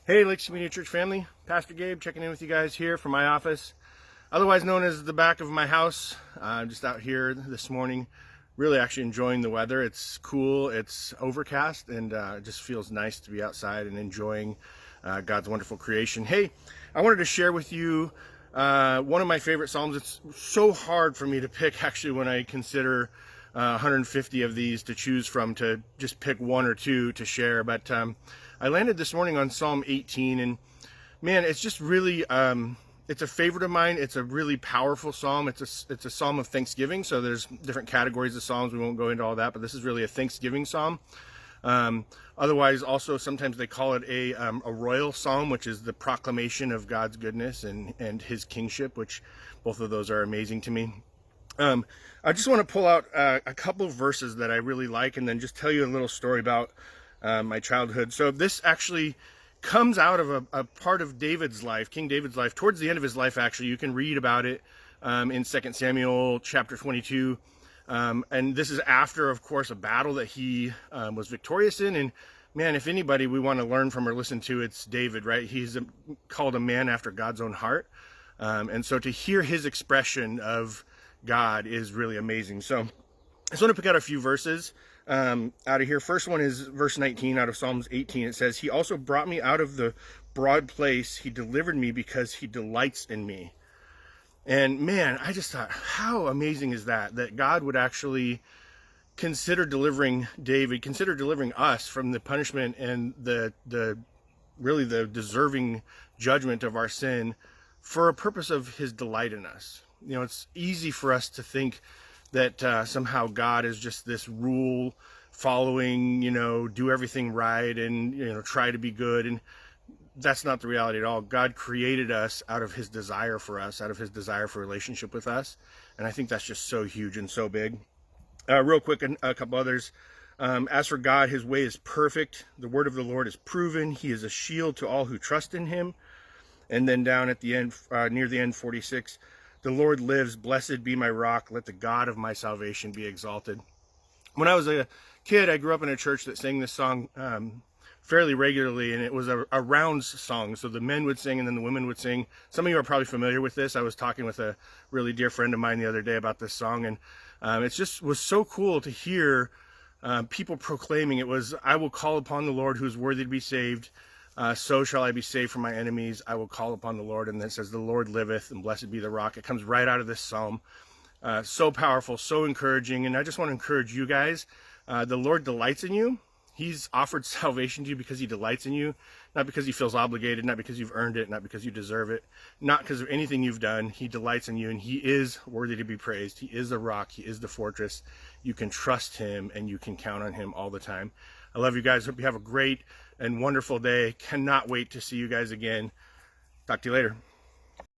Hey, Lakes Community Church family, Pastor Gabe checking in with you guys here from my office, otherwise known as the back of my house. I'm just out here this morning, really actually enjoying the weather. It's cool, it's overcast, and it just feels nice to be outside and enjoying God's wonderful creation. Hey, I wanted to share with you one of my favorite Psalms. It's so hard for me to pick actually when I consider 150 of these to choose from, to just pick one or two to share, but I landed this morning on Psalm 18, and man, it's just really, it's a favorite of mine. It's a really powerful psalm. It's a psalm of thanksgiving. So there's different categories of psalms. We won't go into all that, but this is really a thanksgiving psalm. Otherwise, also sometimes they call it a royal psalm, which is the proclamation of God's goodness and His kingship, which both of those are amazing to me. I just want to pull out a couple of verses that I really like, and then just tell you a little story about my childhood. So this actually comes out of a part of David's life, King David's life, towards the end of his life. Actually, you can read about it in 2 Samuel chapter 22. And this is after, of course, a battle that he was victorious in. And man, if anybody we want to learn from or listen to, it's David, right? He's called a man after God's own heart. And so to hear his expression of God is really amazing. So I just want to pick out a few verses out of here. First one is verse 19 out of Psalms 18. It says, "He also brought me out of the broad place. He delivered me because he delights in me." And man, I just thought, how amazing is that God would actually consider delivering David, consider delivering us from the punishment and the really the deserving judgment of our sin for a purpose of his delight in us. You know, it's easy for us to think that somehow God is just this rule following, do everything right and, try to be good. And that's not the reality at all. God created us out of his desire for us, out of his desire for relationship with us. And I think that's just so huge and so big. Real quick, a couple others. As for God, his way is perfect. The word of the Lord is proven. He is a shield to all who trust in him. And then down at the end, near the end, 46, "The Lord lives, blessed be my rock, let the God of my salvation be exalted." When I was a kid, I grew up in a church that sang this song fairly regularly, and it was a rounds song. So the men would sing and then the women would sing. Some of you are probably familiar with this. I was talking with a really dear friend of mine the other day about this song, and it just was so cool to hear people proclaiming. It was, "I will call upon the Lord who is worthy to be saved. So shall I be saved from my enemies. I will call upon the Lord." And then it says, "The Lord liveth, and blessed be the rock." It comes right out of this psalm. So powerful, so encouraging. And I just want to encourage you guys. The Lord delights in you. He's offered salvation to you because he delights in you, not because he feels obligated, not because you've earned it, not because you deserve it, not because of anything you've done. He delights in you, and he is worthy to be praised. He is the rock. He is the fortress. You can trust him, and you can count on him all the time. I love you guys. Hope you have a great and wonderful day. Cannot wait to see you guys again. Talk to you later.